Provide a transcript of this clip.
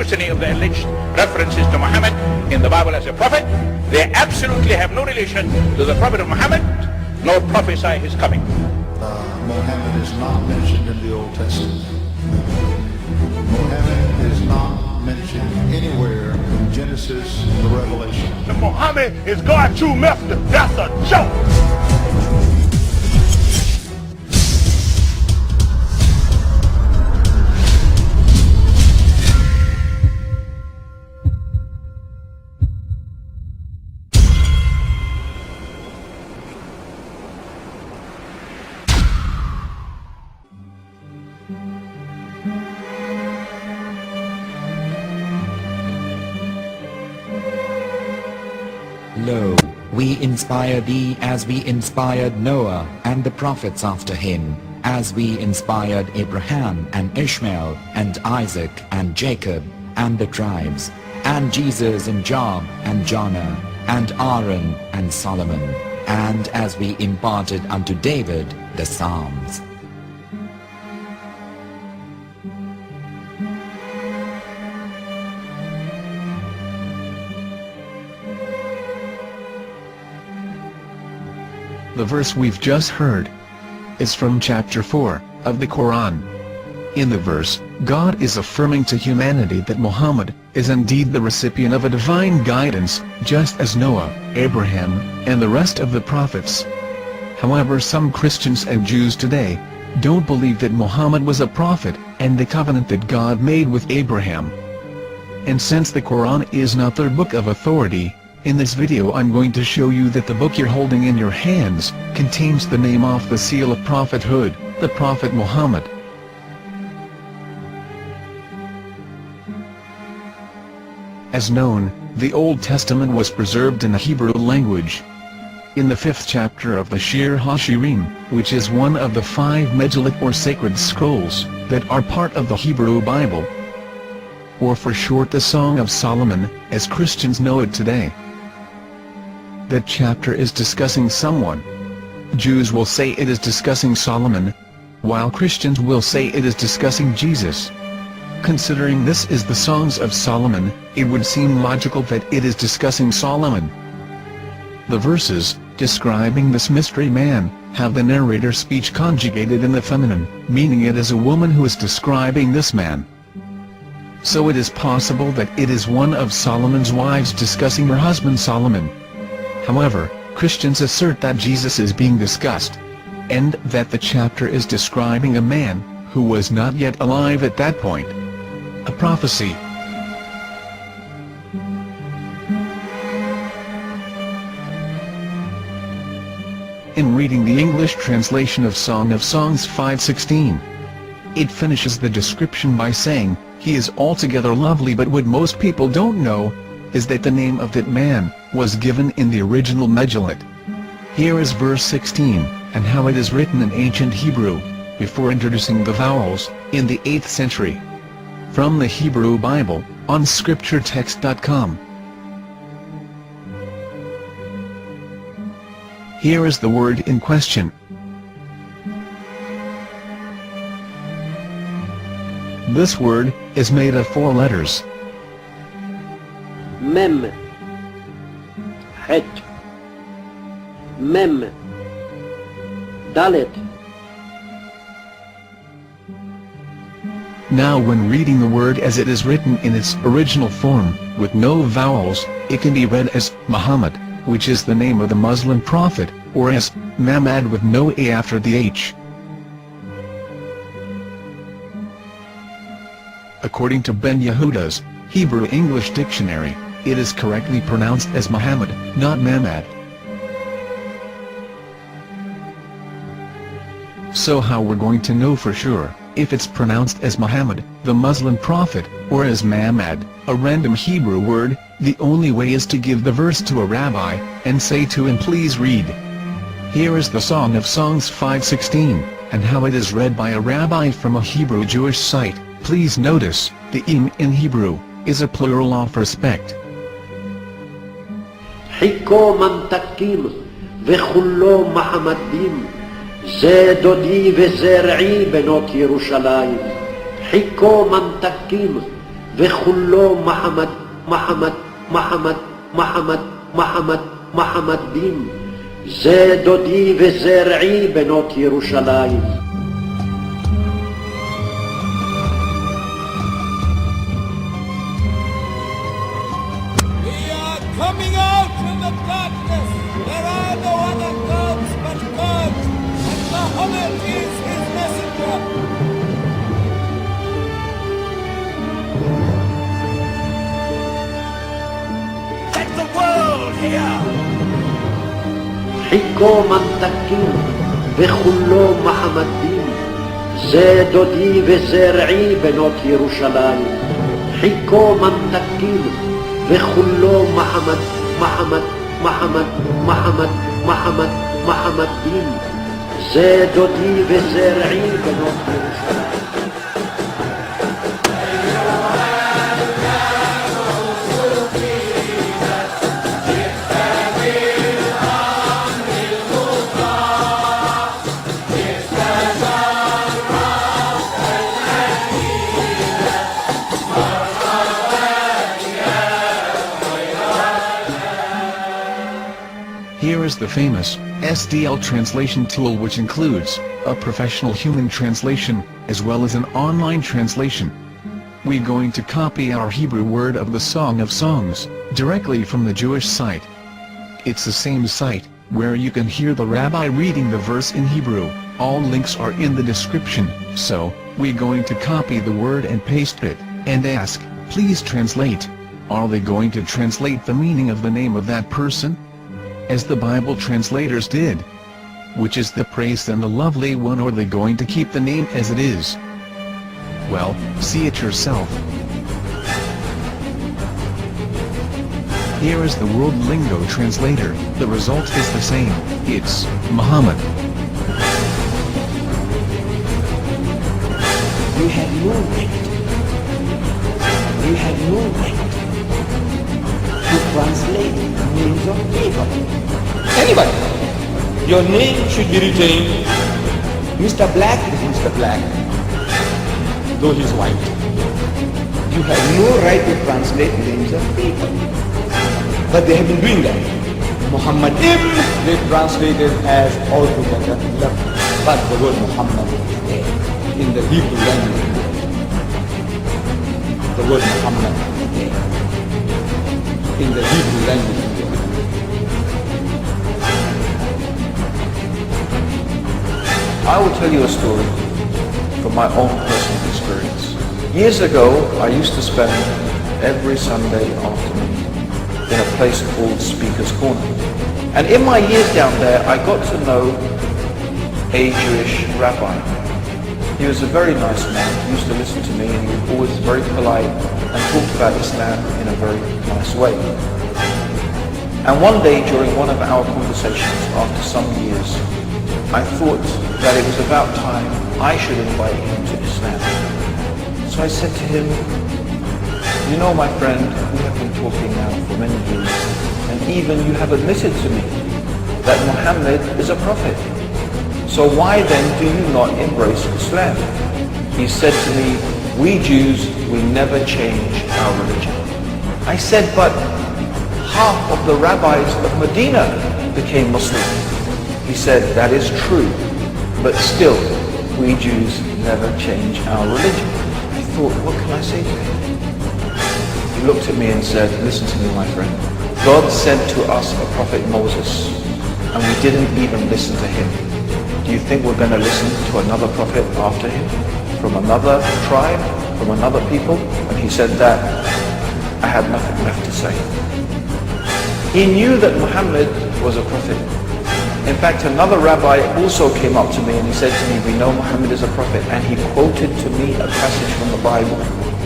scrutiny of the alleged references to Muhammad in the Bible as a prophet, they absolutely have no relation to the prophet of Muhammad, nor prophesy his coming. Muhammad is not mentioned in the Old Testament. Muhammad is not mentioned anywhere from Genesis to Revelation. Muhammad is God's true messenger. That's a joke. Lo, we inspire thee as we inspired Noah and the prophets after him, as we inspired Abraham and Ishmael and Isaac and Jacob and the tribes, and Jesus and Job and Jonah and Aaron and Solomon, and as we imparted unto David the Psalms. The verse we've just heard is from chapter 4 of the Quran. In the verse, God is affirming to humanity that Muhammad is indeed the recipient of a divine guidance, just as Noah, Abraham, and the rest of the prophets. However, some Christians and Jews today don't believe that Muhammad was a prophet and the covenant that God made with Abraham. And since the Quran is not their book of authority, in this video I'm going to show you that the book you're holding in your hands contains the name off the seal of prophethood, the Prophet Muhammad. As known, the Old Testament was preserved in the Hebrew language. In the 5th chapter of the Shir HaShirim, which is one of the 5 Megillat or sacred scrolls that are part of the Hebrew Bible, or for short the Song of Solomon, as Christians know it today. That chapter is discussing someone. Jews will say it is discussing Solomon, while Christians will say it is discussing Jesus. Considering this is the Songs of Solomon, it would seem logical that it is discussing Solomon. The verses, describing this mystery man, have the narrator's speech conjugated in the feminine, meaning it is a woman who is describing this man. So it is possible that it is one of Solomon's wives discussing her husband Solomon. However, Christians assert that Jesus is being discussed, and that the chapter is describing a man who was not yet alive at that point. A prophecy. In reading the English translation of Song of Songs 5:16, it finishes the description by saying, "He is altogether lovely," but what most people don't know is that the name of that man was given in the original Megillat. Here is verse 16, and how it is written in ancient Hebrew, before introducing the vowels, in the 8th century. From the Hebrew Bible, on scripturetext.com. Here is the word in question. This word is made of 4 letters. Mem, Het, Mem, Dalet. Now when reading the word as it is written in its original form, with no vowels, it can be read as Muhammad, which is the name of the Muslim prophet, or as Mamad with no A after the H. According to Ben Yehuda's Hebrew English Dictionary, it is correctly pronounced as Muhammad, not Mamad. So how we're going to know for sure if it's pronounced as Muhammad, the Muslim prophet, or as Mamad, a random Hebrew word? The only way is to give the verse to a rabbi, and say to him, "Please read." Here is the Song of Songs 5:16, and how it is read by a rabbi from a Hebrew Jewish site. Please notice, the im in Hebrew is a plural of respect. Hiko mamtakim vechullo mahamadim ze dodi vezer'i benot Yerushalayim. Hiko mamtakim וכולו מחמד, מחמד, מחמד, מחמד, מחמד, מחמדים. זה דודי וזה רעי בנות ירושלים. Coming out from the darkness, there are no other gods but God, and Muhammad is his messenger. Let the world hear. חיקו ממתקים וכולו מחמדים. זה דודי וזה רעי בנות ירושלים. חיקו ממתקים וכולו מחמד, מחמד, מחמד, מחמד, מחמד, מחמדים. זה דודי וזה רעי בנות ירושלים. Here is the famous SDL translation tool, which includes a professional human translation, as well as an online translation. We're going to copy our Hebrew word of the Song of Songs, directly from the Jewish site. It's the same site, where you can hear the rabbi reading the verse in Hebrew. All links are in the description, so, we're going to copy the word and paste it, and ask, please translate. Are they going to translate the meaning of the name of that person? As the Bible translators did. Which is the praised and the lovely one, or are they going to keep the name as it is? Well, see it yourself. Here is the World Lingo Translator. The result is the same. It's Muhammad. You have no right. You have no right to translate names of people. Anybody. Your name should be retained. Mr. Black is Mr. Black, though he's white. You have no right to translate names of people. But they have been doing that. Muhammad ibn, they translated as altogether love. But the word Muhammad is there in the Hebrew language. The word Muhammad is there in the Hebrew language. I will tell you a story from my own personal experience. Years ago, I used to spend every Sunday afternoon in a place called Speaker's Corner. And in my years down there, I got to know a Jewish rabbi. He was a very nice man. He used to listen to me, and he was always very polite and talked about Islam in a very nice way. And one day during one of our conversations after some years, I thought that it was about time I should invite him to Islam. So I said to him, you know, my friend, we have been talking now for many years, and even you have admitted to me that Muhammad is a prophet. So why then do you not embrace Islam? He said to me, we Jews, we never change our religion. I said, but half of the rabbis of Medina became Muslim. He said, that is true, but still, we Jews never change our religion. I thought, what can I say to him? He looked at me and said, listen to me, my friend. God sent to us a prophet Moses, and we didn't even listen to him. Do you think we're going to listen to another prophet after him? From another tribe? From another people? And he said that, I had nothing left to say. He knew that Muhammad was a prophet. In fact, another rabbi also came up to me and he said to me, we know Muhammad is a prophet, and he quoted to me a passage from the Bible